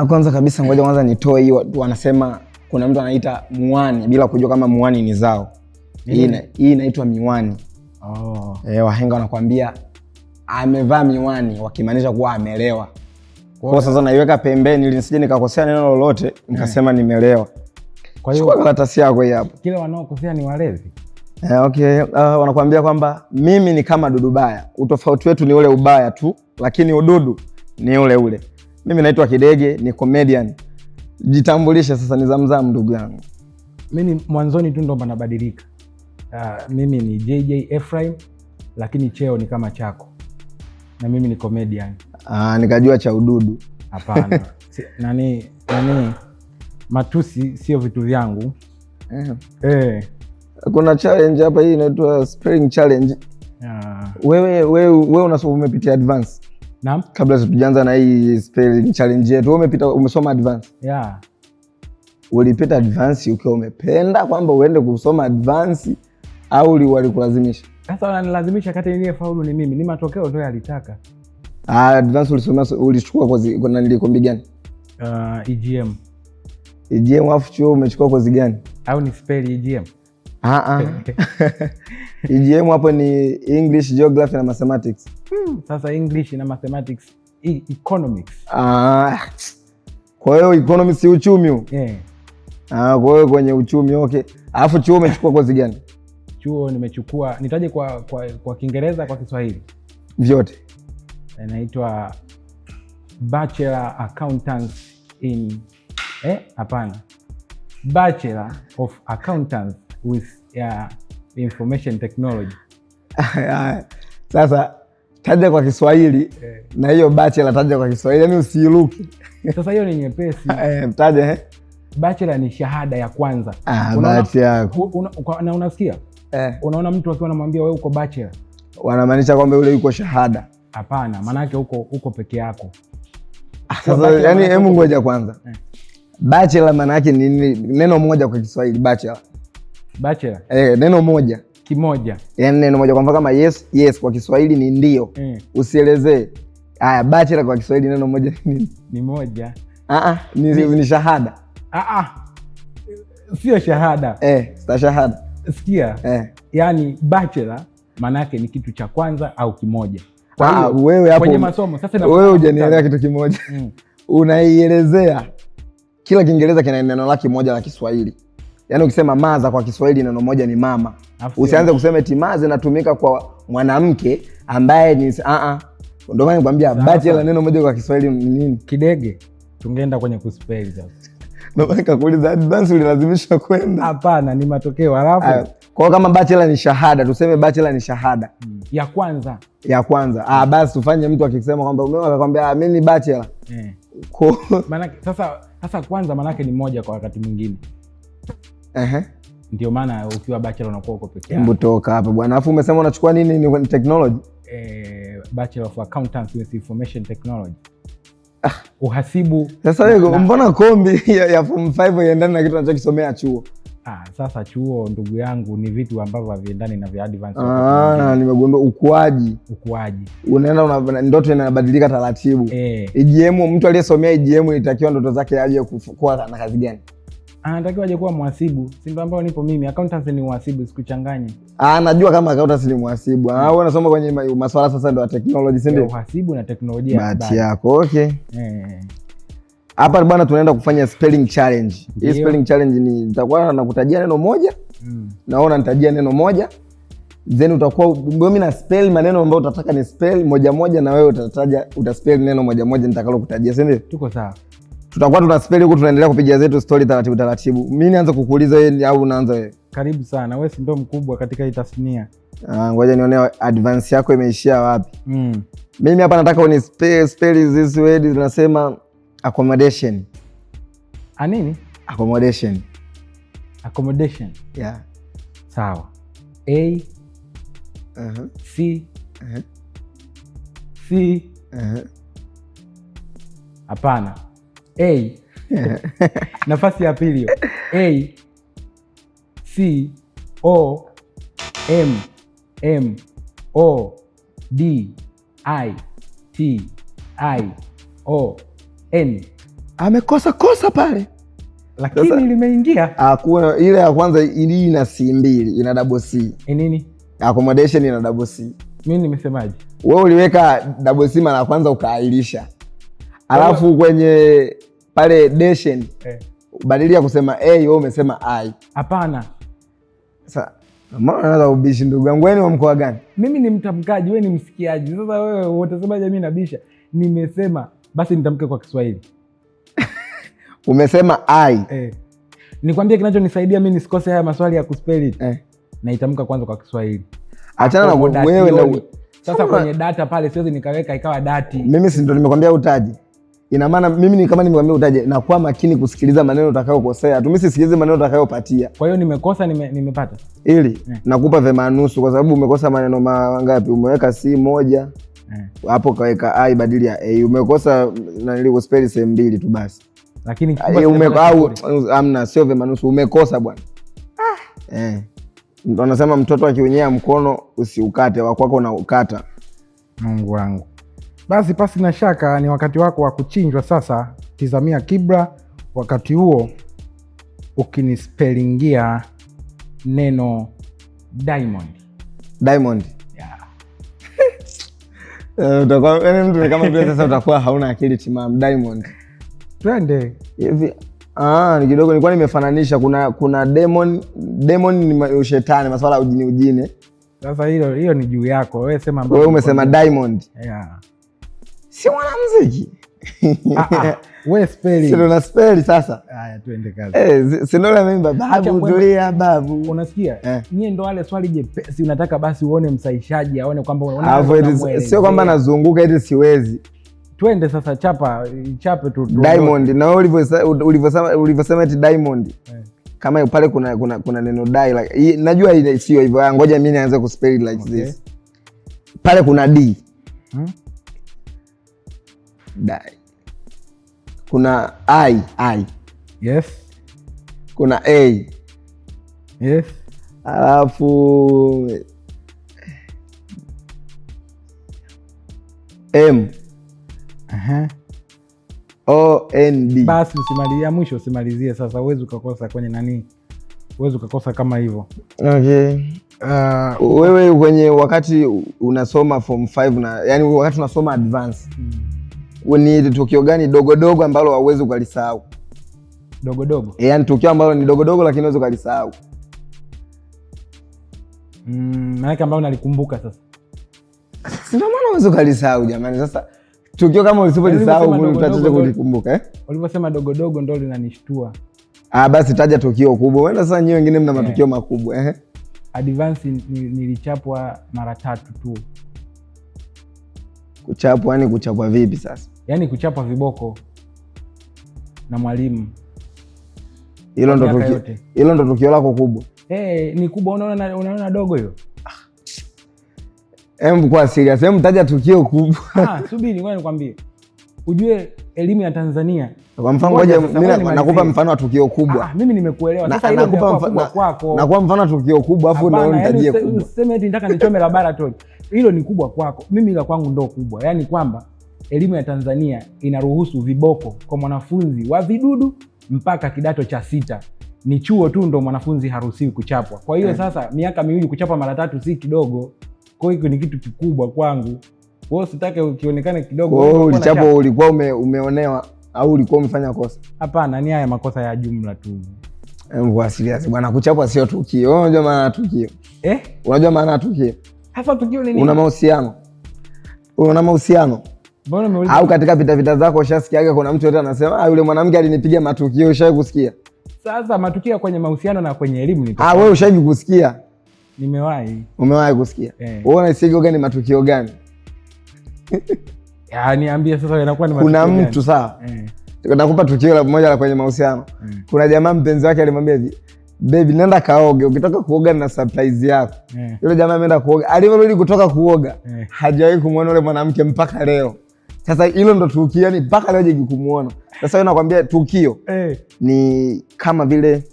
Kwanza kabisa ngoja kwanza nitoe hiyo, wanasema kuna mtu anaita muwani bila kujua kama muwani ni zao. Hii inaitwa miwani. Wahenga wanakuambia amevaa miwani wakimaanisha kuwa amelewa. Kwa sasa naiweka pembeni ili nisije nikakosea neno lolote nikasema nimelewa. Kwa hiyo karatasi yako hii hapa. Kile wanaokosea ni walevi. Okay, wanakuambia kwamba mimi ni kama dudu baya. Utofauti wetu ni ule ubaya tu, lakini ududu ni ule ule. Mimi naitwa Kidege, ni comedian. Jitambulishe sasa, ni Zamzam ndugu yangu. Mimi mwanzoni tu ndo banabadilika. Mimi ni JJ Ephraim, lakini cheo ni kama chako. Na mimi ni comedian. Nikajua cha ududu. Hapana. nani matusi sio vitu vyangu. Kuna challenge hapa, hii inaitwa spelling challenge. Wewe unasoma, umepitia advance? Naam. Kabla tujaanza na hii spelling challenge yetu, umesoma advance? Yeah. Ulipita advance ukiwa umependa kwamba uende kusoma advance au walikulazimisha? Sasa wananilazimisha, kati ile faulu ni mimi, ni matokeo ndio yalitaka. Advance ulichukua kozi kuna nilikombi gani? EGM. EGM afu chuo umechukua kozi gani? Au ni spell EGM? EGM hapo ni English, Geography na Mathematics. Sasa English na Mathematics, Economics. Kwa hiyo economics si uchumi huu? Kwa hiyo kwenye uchumi, okay. Alafu chuo umechukua kozi gani? Chuo nimechukua, nitaje kwa Kiingereza, kwa Kiswahili? Vyote. Inaitwa Bachelor Accountants in Bachelor of Accountants with Information Technology. Sasa taja kwa Kiswahili. Na hiyo bachelor taja kwa Kiswahili, yani usiruki. Sasa hiyo ni nyepesi. Taja Bachelor ni shahada ya kwanza. Bahati yako. Na unasikia? Unaona mtu akiwa anamwambia wewe uko bachelor, wanamaanisha kwamba yule yuko shahada? Hapana, maana yake uko peke yako. Sasa yani hebu ngoja kwanza. Bachelor maana yake ni neno moja kwa Kiswahili, bachelor. Bachelor? Neno moja. Kimoja. Yaani neno moja, kwa mfano kama yes kwa Kiswahili ni ndio. Usielezee. Haya, bachelor kwa Kiswahili neno moja ni ni moja. Ni shahada. Sio shahada. Sio shahada. Sikia. Yaani bachelor maana yake ni kitu cha kwanza au kimoja. Wewe hapo kwenye masomo sasa wewe hujanielewa kitu kimoja. Unaielezea kila Kiingereza kina neno lake moja la Kiswahili. Yaani ukisema maza kwa Kiswahili neno moja ni mama. Usianze kusema eti maza inatumika kwa mwanamke ambaye ni ndio maana nikwambia bachelor neno moja kwa Kiswahili ni nini? Kidege. Tungeenda kwenye kuspell sasa. Ndio maana nikakuuliza advance ulilazimisha kwenda? Hapana, ni matokeo. Alafu kwa kama bachelor ni shahada, tuseme bachelor ni shahada ya kwanza. Ya kwanza. Basi ufanye mtu akisema kwamba akakwambia mimi ni bachelor. Maana sasa kwanza maana yake ni moja kwa wakati mwingine. Ndio maana ukiwa bachelor unakuwa uko peke yako. Hebu toka hapa bwana. Alafu umesema unachukua nini? Ni technology? Bachelor of Accountants with Information Technology. Uhasibu. Sasa wewe mbona kombi ya form 5 iendane na kitu unachokisomea chuo? Sasa chuo ndugu yangu ni vitu ambavyo haviendani na vya advance. Nimegundua ukuaji. Unaenda ndoto inabadilika taratibu. EGM, mtu aliyesomea EGM itakiwa ndoto zake aje kuwa na kazi gani? Anatakiwa aje kuwa mhasibu. Si ndio ambao nipo mimi. Accountancy ni mhasibu, sikuchanganye. Najua kama accountancy ni mhasibu. Wewe unasoma kwenye masuala sasa ndio ya technology, si ndio? Uhasibu na teknolojia. Bahati yako. Okay. Hapa bwana tunaenda kufanya spelling challenge. Hii spelling challenge ni nitakuwa nakutajia neno moja. Naona nitajia neno moja. Then utakuwa mimi na spell maneno ambayo utataka ni spell moja moja, na wewe utaspell neno moja moja nitakalo kutajia, si ndio? Tuko sawa. Tutakuwa tuna spell huko, tunaendelea kupiga zetu story taratibu. Mimi nianze kukuuliza wewe au unaanza wewe? Karibu sana. Wewe si ndo mkubwa katika hii tasnia. Ngoja nione advance yako imeishia wapi. Mimi hapa nataka uni spell this word, tunasema accommodation. Nini? Accommodation. Yeah. Sawa. A C C. Hapana. A. Nafasi ya pili hiyo. A C O M O D I T I O N. amekosa pale, lakini sasa, limeingia. Hakuna ile ya kwanza, ili ina C mbili, ina double C. Nini? Accommodation ina double C. Mimi nimesemaje? Wewe uliweka double C mara ya kwanza ukaahirisha. Alafu kwenye pale deshen badili ya kusema A wewe umesema I. Hapana. Sasa mbona unaanza ubishi ndugu yangu? Wewe ni wa mkoa gani? Mimi ni mtamkaji, wewe ni msikiaji. Sasa wewe utasemaje mimi nabisha? Nimesema basi nitamke kwa Kiswahili. Umesema I. Nikwambie kinachonisaidia mimi nisikose haya maswali ya kuspell na itamka kwanza kwa Kiswahili. Achana na wewe na sasa kwenye data pale siwezi nikaweka ikawa dati. Mimi si ndo nimekwambia utaje. Ina maana mimi ni kama nimekwambia utaje na kuwa makini kusikiliza maneno utakayokosea. Mimi sisikilize maneno utakayopatia. Kwa hiyo nimekosa nimepata. Ili nakupa vema nusu kwa sababu umekosa maneno mangapi? Umeweka C moja. Hapo kaweka I badili ya A. Umekosa na nilikuspell sehemu mbili tu basi. Lakini amna sio vema nusu, umekosa bwana. Ndo anasema mtoto akiunyea mkono usiukate, wa kwako unaukata. Mungu wangu. Basi pasi na shaka ni wakati wako wa kuchinjwa sasa. Tizamia kibla, wakati huo ukinispelingia neno Diamond. Diamond. Utakuwa mtu kama vile sasa utakuwa hauna akili timamu. Diamond. Twende. Hivi ni kidogo nilikuwa nimefananisha kuna demon ni ushetani, masuala ya ujini. Sasa hiyo ni juu yako. Wewe sema wewe umesema Diamond. Si mwanamuziki. Wewe spelling. Sio na spell sasa. Haya twende kazi. Si ndo mimi babu tulia babu. Unasikia? Nyie ndo wale swali jepesi unataka basi uone msaishaji aone kwamba unaona. Sio kwamba nazunguka eti siwezi. Twende sasa chape tu. Diamond na wewe ulivyosema eti Diamond. Kama pale kuna neno die like najua sio hivyo. Ngoja mimi nianze kuspell like this. Pale kuna D. Die. Kuna I. Yes. Kuna A. Yes. Alafu M. O N D. Basi usimalizie mwisho, usimalizie sasa. Uwezi ukakosa kwenye nani, uwezi ukakosa kama hivyo. Okay. Wewe kwenye wakati unasoma form 5 na yani wakati unasoma advance ni tukio gani dogo ambalo hauwezi ukalisahau? Dogo? Yani tukio ambalo ni dogo lakini huwezi ukalisahau. Maana ambao nalikumbuka sasa. Ndio maana huwezi ukalisahau jamani. Sasa tukio kama usipolisahau utachaje kulikumbuka Ulivyosema dogo ndio linanishtua. Basi taja tukio kubwa. Wewe sasa nyinyi wengine mna matukio makubwa Advance nilichapwa mara 3 tu. Kuchapwa yani kuchapwa vipi sasa? Yaani kuchapwa viboko na mwalimu. Hilo ndo tukio lako kubwa. Ni kubwa. Unaona dogo hiyo? Kwa serious, taja tukio kubwa. Subiri ngoja nikwambie. Ujue elimu ya Tanzania. Kwa mfano ngoja mimi nakupa mfano wa tukio kubwa. Mimi nimekuelewa. Sasa hilo ndio kubwa kwako. Nakupa mfano wa tukio kubwa afu ndio unitajie kubwa. Useme eti nataka nichome laboratory. Hilo ni kubwa kwako. Mimi la kwangu ndio kubwa. Yaani kwamba elimu ya Tanzania inaruhusu viboko kwa mwanafunzi wa vidudu mpaka kidato cha 6. Ni chuo tu ndo mwanafunzi haruhusiwi kuchapwa. Kwa hiyo sasa miaka 2 kuchapwa mara 3 si kidogo. Kwa hiyo ni kitu kikubwa kwangu. Wewe usitake ukionekane kidogo. Wewe ulichapwa ulikuwa umeonewa au ulikuwa umefanya kosa? Hapana, ni haya makosa ya jumla tu. Kwa serious bwana, kuchapwa sio tukio. Unajua maana ya tukio? Unajua maana ya tukio? Hasa tukio ni nini? Una mahusiano. Mbona umeuliza? Au katika vita zako ushasikiaga kuna mtu yote anasema yule mwanamke alinipiga matukio, ushawahi kusikia? Sasa matukio kwenye mahusiano na kwenye elimu ni wewe ushawahi kusikia? Nimewahi. Umewahi kusikia? Wewe unasikia gani matukio gani? Niambie sasa yanakuwa ni matukio gani? Kuna mtu sawa. Nakupa tukio la moja la kwenye mahusiano. Kuna jamaa mpenzi wake alimwambia hivi, baby nenda kaoge, ukitoka kuoga na surprise yako. Yule jamaa ameenda kuoga. Alivyorudi kutoka kuoga, hajawahi kumuona yule mwanamke mpaka leo. Sasa hilo ndo tukio, yani mpaka leo hajaji kumuona. Sasa wewe nakwambia tukio ni kama vile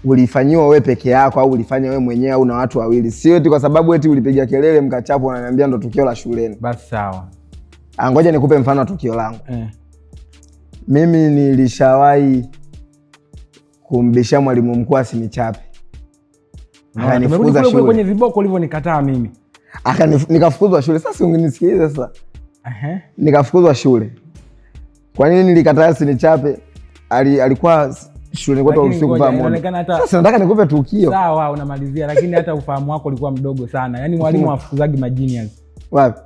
ulifanyiwa wewe peke yako au ulifanya wewe mwenyewe au na watu wawili. Sio eti kwa sababu eti ulipiga kelele mkachapwa unaniambia ndo tukio la shuleni. Basi sawa. Ngoja nikupe mfano wa tukio langu. Mimi nilishawahi kumbisha mwalimu mkuu asinichape. Akanifukuza shule. Kwenye viboko ulivyonikataa mimi. Nikafukuzwa shule. Sasa ungenisikiliza sasa. Nikafukuzwa shule. Kwa nini nilikataa asinichape? Alikuwa shule kwetu usiku kuvaa moja. Sasa nataka nikupe tukio. Sawa, unamalizia, lakini hata ufahamu wako ulikuwa mdogo sana. Yaani mwalimu afukuzaji magenius. Wapi?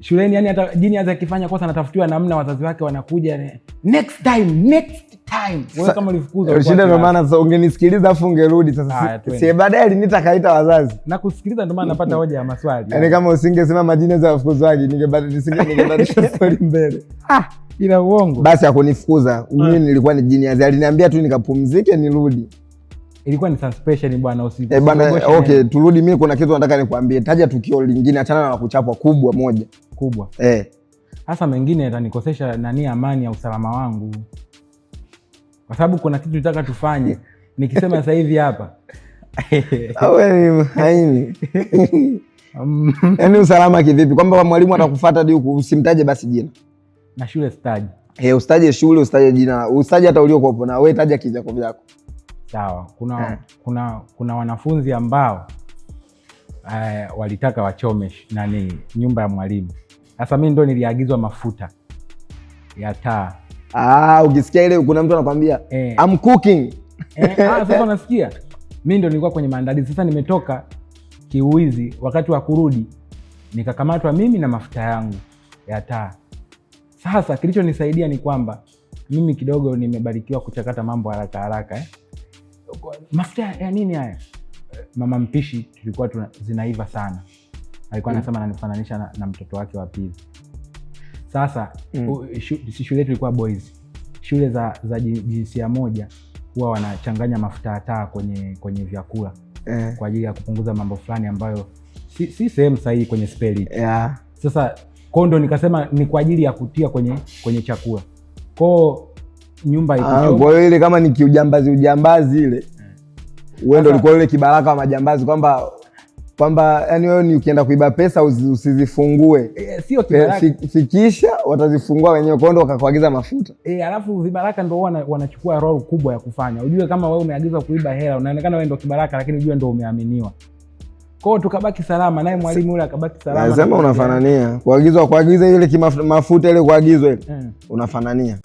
Shuleni, yani hata genius akifanya kosa anatafutiwa namna, wazazi wake wanakuja next time. Wewe kama ulifukuzwa. Shida ndio maana sasa ungenisikiliza afu ungerudi sasa. Si baadaye alinita kaita wazazi. Na kusikiliza ndio maana napata hoja ya maswali. Yaani kama usingesema majina za wafukuzwaji ningebadilisha swali mbele. Ila uongo. Basi akunifukuza. Mimi nilikuwa ni genius. Aliniambia tu nikapumzike nirudi. Ilikuwa ni suspension bwana, usiku. Bwana, okay, turudi. Mimi kuna kitu nataka nikwambie. Taja tukio lingine, achana na kuchapwa kubwa moja. Kubwa. Hasa mengine yatanikosesha amani ya usalama wangu. Kwa sababu kuna kitu nataka tufanye. Nikisema sasa hivi hapa. Wewe haini. Yaani usalama kivipi? Kwamba mwalimu atakufuata hadi huku usimtaje basi jina. Na shule sitaje. Usitaje shule, usitaje jina. Usitaje hata uliokuwa na wewe, taja kijako vyako. Sawa. Kuna wanafunzi ambao walitaka wachome nyumba ya mwalimu. Sasa mimi ndo niliagizwa mafuta ya taa. Ukisikia ile kuna mtu anakuambia I'm cooking. Sasa unasikia? Mimi ndo nilikuwa kwenye maandalizi. Sasa nimetoka kiuizi, wakati wa kurudi nikakamatwa mimi na mafuta yangu ya taa. Sasa kilichonisaidia ni kwamba mimi kidogo nimebarikiwa kuchakata mambo haraka. Mafuta ya nini haya? Mama mpishi tulikuwa zinaiva sana. Alikuwa anasema ananifananisha na mtoto wake wa pili. Sasa shule yetu ilikuwa boys. Shule za jinsia moja huwa wanachanganya mafuta ya taa kwenye vyakula kwa ajili ya kupunguza mambo fulani ambayo si sehemu sahihi kwenye speli. Sasa kondo nikasema ni kwa ajili ya kutia kwenye chakula. Kwa nyumba iko. Kwa hiyo ile kama ni ujambazi ile. Wewe ndio ulikuwa ile kibaraka wa majambazi kwamba yani wewe ni ukienda kuiba pesa usizifungue. Sio kibaraka. Fikisha watazifungua wenyewe, kwa ndo wakakuagiza mafuta. Alafu vibaraka ndio wanachukua role kubwa ya kufanya. Ujue kama wewe umeagizwa kuiba hela, unaonekana wewe ndio kibaraka, lakini ujue ndio umeaminiwa. Kwa hiyo tukabaki salama, naye mwalimu yule akabaki salama. Lazima unafanania. Kuagiza ile mafuta ile kuagizwa ile. Unafanania.